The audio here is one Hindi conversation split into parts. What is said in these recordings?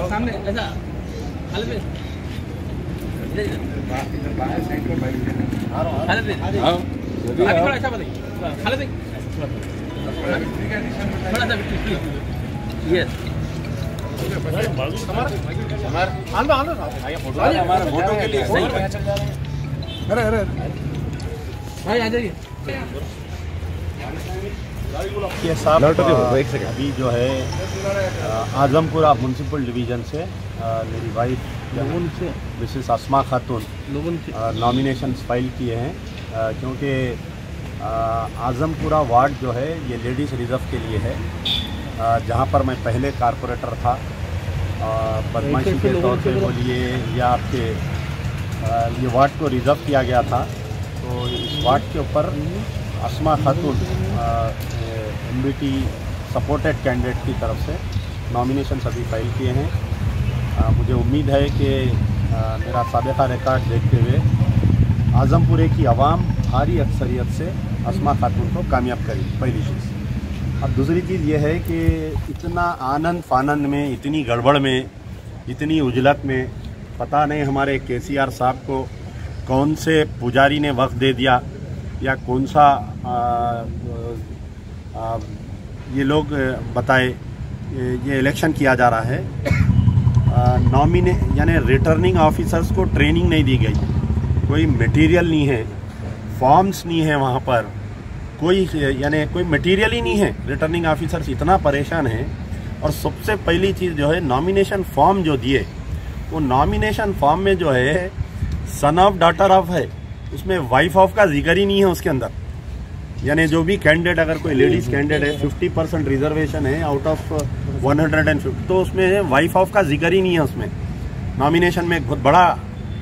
सामने ऐसा हलवे अभी थोड़ा ऐसा बताइए हलवे थोड़ा सा यस हमारा फोटो के लिए सही अरे अरे भाई आ जाइए ये साहब अभी जो है आजमपुरा म्यूनसिपल डिवीज़न से मेरी वाइफ से मिसेस अस्मा खातून नॉमिनेशंस फाइल किए हैं क्योंकि आजमपुरा वार्ड जो है ये लेडीज़ रिज़र्व के लिए है, जहाँ पर मैं पहले कारपोरेटर था। बदमाशी के तौर पे बोलिए या आपके ये वार्ड को रिज़र्व किया गया था, तो इस वार्ड के ऊपर अस्मा खातून MBT सपोर्टेड कैंडिडेट की तरफ से नॉमिनेशन अभी फाइल किए हैं। मुझे उम्मीद है कि मेरा साबिक़ा रिकॉर्ड देखते हुए आज़मपुरे की आवाम भारी अक्सरियत से अस्मा खातून को कामयाब करी, पहली चीज़। अब दूसरी चीज़ ये है कि इतना आनंद फानंद में, इतनी गड़बड़ में, इतनी उजलत में, पता नहीं हमारे KCR साहब को कौन से पुजारी ने वक्त दे दिया या कौन सा ये लोग बताए ये इलेक्शन किया जा रहा है। यानी रिटर्निंग ऑफिसर्स को ट्रेनिंग नहीं दी गई, कोई मटेरियल नहीं है, फॉर्म्स नहीं है वहाँ पर, कोई यानी कोई मटेरियल ही नहीं है। रिटर्निंग ऑफिसर्स इतना परेशान है। और सबसे पहली चीज़ जो है नॉमिनेशन फॉर्म जो दिए, वो नॉमिनेशन फॉर्म में जो है सन ऑफ डॉटर ऑफ है, उसमें वाइफ ऑफ का जिक्र ही नहीं है उसके अंदर। यानी जो भी कैंडिडेट, अगर कोई लेडीज़ कैंडिडेट है, 50% रिजर्वेशन है आउट ऑफ 150, तो उसमें वाइफ ऑफ का जिक्र ही नहीं है उसमें। नॉमिनेशन में एक बहुत बड़ा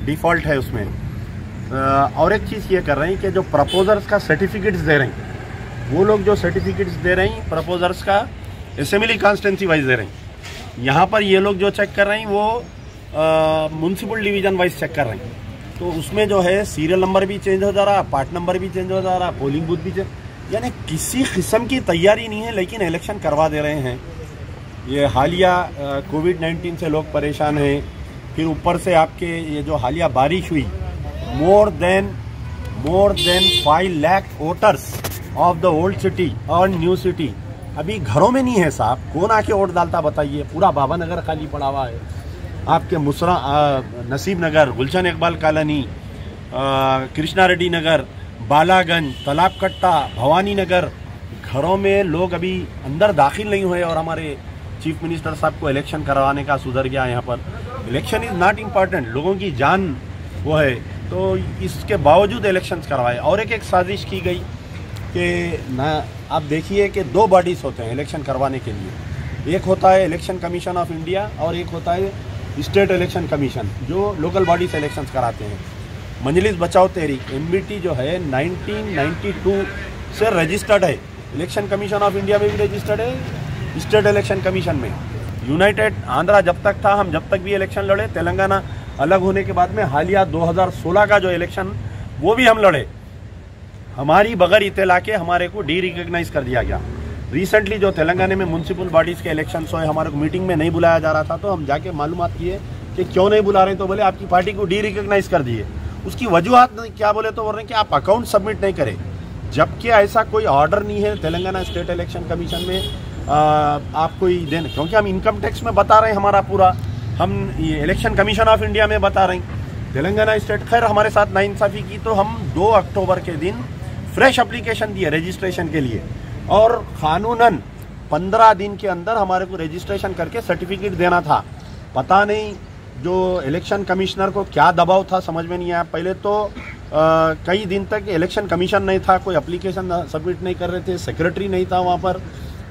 डिफ़ॉल्ट है उसमें। और एक चीज़ ये कर रहे हैं कि जो प्रपोजर्स का सर्टिफिकेट्स दे रहे हैं, वो लोग जो सर्टिफिकेट्स दे रहे हैं प्रपोजर्स का असेंबली कॉन्स्टिट्यूंसी वाइज दे रहे हैं। यहाँ पर ये लोग जो चेक कर रहे हैं वो म्यूनसिपल डिवीज़न वाइज चेक कर रहे हैं। तो उसमें जो है सीरियल नंबर भी चेंज हो जा रहा, पार्ट नंबर भी चेंज हो जा रहा, पोलिंग बूथ भी चेंज, यानी किसी किस्म की तैयारी नहीं है, लेकिन इलेक्शन करवा दे रहे हैं। ये हालिया कोविड-19 से लोग परेशान हैं, फिर ऊपर से आपके ये जो हालिया बारिश हुई, more than 5 lakh voters of the old city और न्यू सिटी अभी घरों में नहीं है साहब। कौन आके वोट डालता बताइए? पूरा बाबा नगर खाली पड़ा हुआ है, आपके मुसरा नसीब नगर, गुलशन इकबाल कॉलोनी, कृष्णा रेड्डी नगर, बालागंज, तालाब कट्टा, भवानी नगर, घरों में लोग अभी अंदर दाखिल नहीं हुए। और हमारे चीफ मिनिस्टर साहब को इलेक्शन करवाने का सुधर गया। यहाँ पर इलेक्शन इज़ नॉट इम्पॉर्टेंट, लोगों की जान वो है, तो इसके बावजूद इलेक्शंस करवाए। और एक साजिश की गई कि ना, आप देखिए कि 2 बॉडीज़ होते हैं इलेक्शन करवाने के लिए, एक होता है इलेक्शन कमीशन ऑफ इंडिया और एक होता है स्टेट इलेक्शन कमीशन, जो लोकल बॉडी से इलेक्शंस कराते हैं। मंजलिस बचाओ तहरीक MBT जो है 1992 से रजिस्टर्ड है, इलेक्शन कमीशन ऑफ इंडिया में भी रजिस्टर्ड है, स्टेट इलेक्शन कमीशन में। यूनाइटेड आंध्रा जब तक था, हम जब तक भी इलेक्शन लड़े, तेलंगाना अलग होने के बाद में हालिया 2016 का जो इलेक्शन वो भी हम लड़े, हमारी बगैर इत्तला के हमारे को डी रिकग्नाइज कर दिया गया। रिसेंटली जो तेलंगाना में म्यूनसिपल बॉडीज़ के इलेक्शन हुए, हमारे को मीटिंग में नहीं बुलाया जा रहा था, तो हम जाके मालूमात किए कि क्यों नहीं बुला रहे, तो बोले आपकी पार्टी को डी रिकग्नाइज कर दिए। उसकी वजूहत क्या बोले, तो बोल रहे हैं कि आप अकाउंट सबमिट नहीं करें, जबकि ऐसा कोई ऑर्डर नहीं है तेलंगाना स्टेट इलेक्शन कमीशन में आप कोई देने, क्योंकि हम इनकम टैक्स में बता रहे हैं हमारा पूरा, हम ये इलेक्शन कमीशन ऑफ इंडिया में बता रहे हैं। तेलंगाना स्टेट खैर हमारे साथ नाइंसाफ़ी की, तो हम 2 अक्टूबर के दिन फ्रेश एप्लीकेशन दिए रजिस्ट्रेशन के लिए, और कानूनन 15 दिन के अंदर हमारे को रजिस्ट्रेशन करके सर्टिफिकेट देना था। पता नहीं जो इलेक्शन कमिश्नर को क्या दबाव था, समझ में नहीं आया। पहले तो कई दिन तक इलेक्शन कमीशन नहीं था, कोई एप्लीकेशन सबमिट नहीं कर रहे थे, सेक्रेटरी नहीं था वहाँ पर।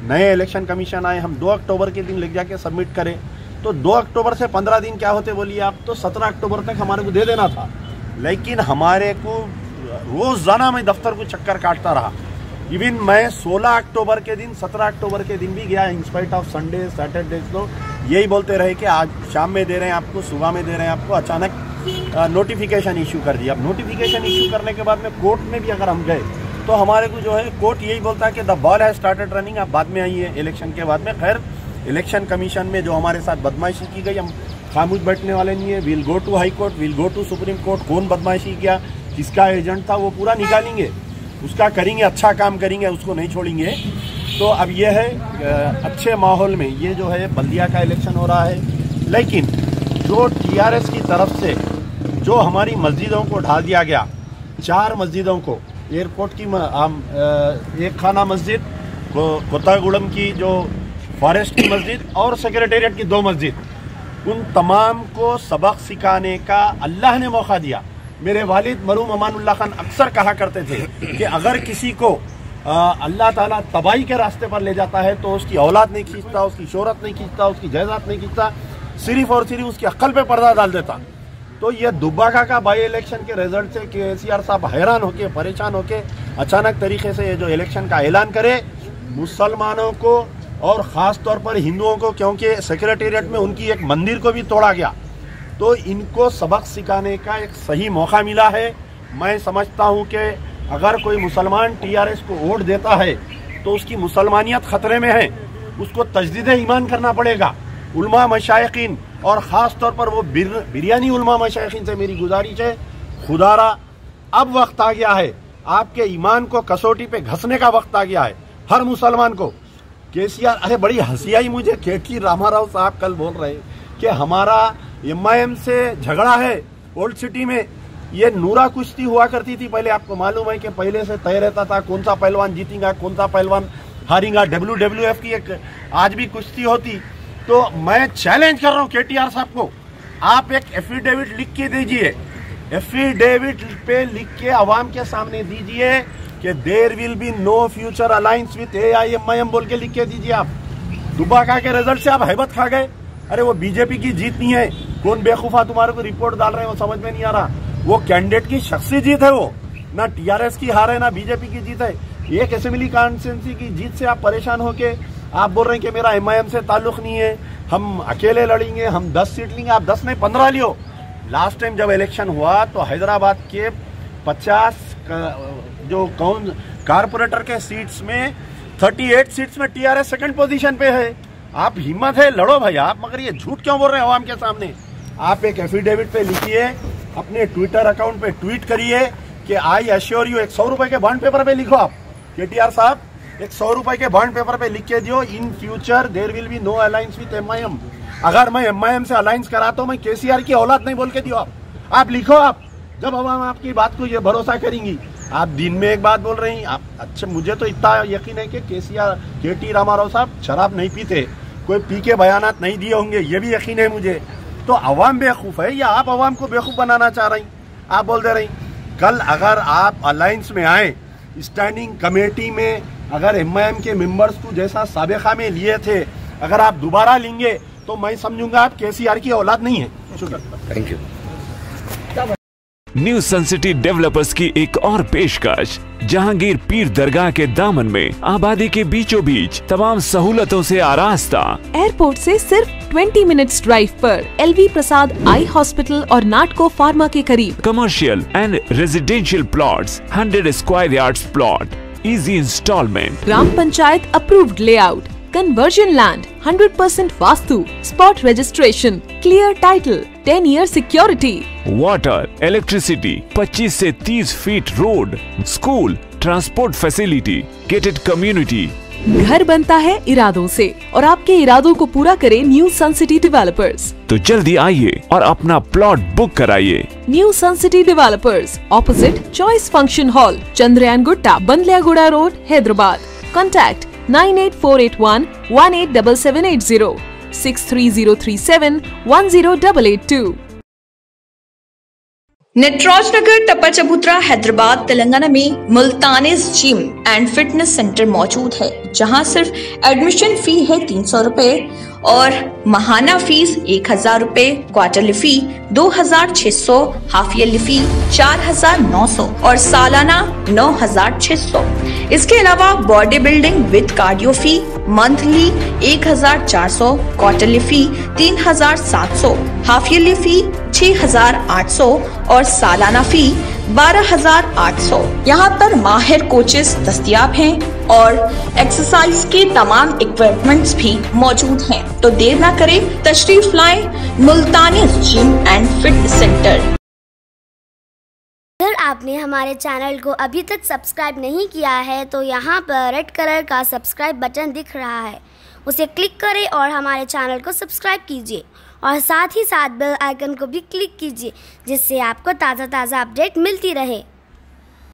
नए इलेक्शन कमीशन आए, हम 2 अक्टूबर के दिन ले जाके सबमिट करें, तो 2 अक्टूबर से 15 दिन क्या होते बोलिए आप, तो 17 अक्टूबर तक हमारे को दे देना था। लेकिन हमारे को रोजाना मैं दफ्तर को चक्कर काटता रहा। इवन मैं 16 अक्टूबर के दिन, 17 अक्टूबर के दिन भी गया, इंस्पाइट ऑफ संडे सैटरडे। तो यही बोलते रहे कि आज शाम में दे रहे हैं आपको, सुबह में दे रहे हैं आपको, अचानक नोटिफिकेशन इशू कर दिया। अब नोटिफिकेशन इशू करने के बाद में कोर्ट में भी अगर हम गए तो हमारे को जो है कोर्ट यही बोलता है कि the ball has started running, आप बाद में आइए इलेक्शन के बाद में। खैर इलेक्शन कमीशन में जो हमारे साथ बदमाशी की गई, हम खामोश बैठने वाले नहीं है। Will go to high court, will go to supreme court. कौन बदमाशी किया, किसका एजेंट था, वो पूरा निकालेंगे, उसका करेंगे, अच्छा काम करेंगे, उसको नहीं छोड़ेंगे। तो अब ये है अच्छे माहौल में ये जो है बल्दिया का इलेक्शन हो रहा है। लेकिन जो टीआरएस की तरफ से जो हमारी मस्जिदों को ढा दिया गया, 4 मस्जिदों को, एयरपोर्ट की एक खाना मस्जिद, कोतागुड़म की जो फॉरेस्ट की मस्जिद और सेक्रेटेरिएट की 2 मस्जिद, उन तमाम को सबक सिखाने का अल्लाह ने मौका दिया। मेरे वालिद मरहूम अमानुल्लाह खान अक्सर कहा करते थे कि अगर किसी को अल्लाह ताला तबाही के रास्ते पर ले जाता है तो उसकी औलाद नहीं खींचता, उसकी शोहरत नहीं खींचता, उसकी जायदाद नहीं खींचता, सिर्फ और सिर्फ उसकी अक्ल पे पर्दा डाल देता। तो ये दुब्बाका का बाई इलेक्शन के रिजल्ट से केसीआर साहब हैरान होके, परेशान होके अचानक तरीके से ये जो इलेक्शन का ऐलान करे, मुसलमानों को और ख़ास तौर पर हिंदुओं को, क्योंकि सेक्रेटेरिएट में उनकी एक मंदिर को भी तोड़ा गया, तो इनको सबक सिखाने का एक सही मौका मिला है। मैं समझता हूं कि अगर कोई मुसलमान टीआरएस को वोट देता है तो उसकी मुसलमानियत खतरे में है, उसको तजदीद ईमान करना पड़ेगा। उलमा मशाइखीन और ख़ास तौर पर वो बिरयानी उलमा मशाइखीन से मेरी गुजारिश है, खुदारा अब वक्त आ गया है, आपके ईमान को कसौटी पे घसने का वक्त आ गया है हर मुसलमान को। केसीआर, अरे बड़ी हंसी आई मुझे, केटी रामाराव साहब कल बोल रहे कि हमारा एमआईएम से झगड़ा है ओल्ड सिटी में। ये नूरा कुश्ती हुआ करती थी पहले, आपको मालूम है कि पहले से तय रहता था कौन सा पहलवान जीतेगा, कौन सा पहलवान हारेगा। WWF की एक आज भी कुश्ती होती। तो मैं चैलेंज कर रहा हूं केटीआर साहब को, आप एक एफिडेविट लिख के दीजिए, एफिडेविट पे लिख के अवाम के सामने दीजिए कि there will be no future alliance with AIMIM बोल के लिख के दीजिए। आप दुब्बाका के रिजल्ट से आप हैबत खा गए। अरे वो बीजेपी की जीत नहीं है, कौन बेवकूफा तुम्हारे को रिपोर्ट डाल रहे हैं वो समझ में नहीं आ रहा। वो कैंडिडेट की शख्सी जीत है, वो ना टीआरएस की हार है ना बीजेपी की जीत है। एक असेंबली कॉन्स्टिट्यूंसी की जीत से आप परेशान होके आप बोल रहे हैं कि मेरा एमआईएम से ताल्लुक नहीं है, हम अकेले लड़ेंगे, हम 10 सीट लेंगे। आप 10 नहीं 15 लियो। लास्ट टाइम जब इलेक्शन हुआ तो हैदराबाद के 50 जो कारपोरेटर के सीट्स में 38 सीट्स में टीआरएस सेकंड पोजीशन पे है। आप हिम्मत है लड़ो भाई आप, मगर ये झूठ क्यों बोल रहे हैं आवाम के सामने। आप एक एफिडेविट पे लिखिए, अपने ट्विटर अकाउंट पे ट्वीट करिए कि आई एश्योर यू, 100 रुपए के बॉन्ड पेपर पे लिखो आप केटीआर साहब, 100 रुपए के बॉन्ड पेपर पे लिख के दियो, in future there will be no alliance with MIM. अगर मैं एमआईएम से अलायंस कराता हूं मैं केसीआर की औलाद नहीं बोल के दियो। आप लिखो, आप जब अवाम आपकी बात को ये भरोसा करेंगी। आप दिन में एक बात बोल रही हैं आप, अच्छा मुझे तो इतना यकीन है कि केटी रामाराव साहब शराब नहीं पीते, कोई पी के बयानात नहीं दिए होंगे, ये भी यकीन है मुझे। तो अवाम बेवकूफ़ है या आप अवाम को बेवकूफ़ बनाना चाह रही? आप बोल दे रही कल अगर आप अलायंस में आए, स्टैंडिंग कमेटी में अगर एमआईएम के मेंबर्स को जैसा साबिका में लिए थे अगर आप दोबारा लेंगे तो मैं समझूंगा आप केसीआर की औलाद नहीं है। शुक्रिया, thank you. New sun city Developers की एक और पेशकश, जहांगीर पीर दरगाह के दामन में आबादी के बीचों बीच तमाम सहूलतों से आरास्ता। एयरपोर्ट से सिर्फ 20 मिनट्स ड्राइव पर LV प्रसाद आई हॉस्पिटल और नाटको फार्मा के करीब। Commercial and residential plots, 100 square yards plot, easy installment, ग्राम panchayat approved layout, conversion land, 100% vastu, spot registration, clear title, 10 year security, water, electricity, 25 से 30 feet road, school, transport facility, gated community. घर बनता है इरादों से और आपके इरादों को पूरा करे न्यू सन सिटी डेवलपर्स। तो जल्दी आइए और अपना प्लॉट बुक कराइए। न्यू सन city developers, opposite choice function hall, Chandrayangutta, Bandliaguda road, Hyderabad. Contact 98481 187780, 63037 10882। Natraj Nagar Tappa Chabutra Hyderabad Telangana में Multanis gym and fitness centre मौजूद है, जहां सिर्फ एडमिशन फी है 300 रुपए और माहाना फीस 1000 रुपए, quarterly fee 2600, half yearly fee 4900 और सालाना 9600। इसके अलावा body building with cardio fee monthly 1400, quarterly fee 3700, half yearly fee 6800 और सालाना फी 12800। यहाँ पर माहिर कोचेस दस्तयाब हैं और एक्सरसाइज के तमाम इक्विपमेंट्स भी मौजूद हैं। तो देर ना करें, तशरीफ लाएं मुल्तानी जिम एंड फिटनेस सेंटर। अगर आपने हमारे चैनल को अभी तक सब्सक्राइब नहीं किया है तो यहाँ पर रेड कलर का सब्सक्राइब बटन दिख रहा है, उसे क्लिक करें और हमारे चैनल को सब्सक्राइब कीजिए और साथ ही साथ बेल आइकन को भी क्लिक कीजिए, जिससे आपको ताज़ा अपडेट मिलती रहे।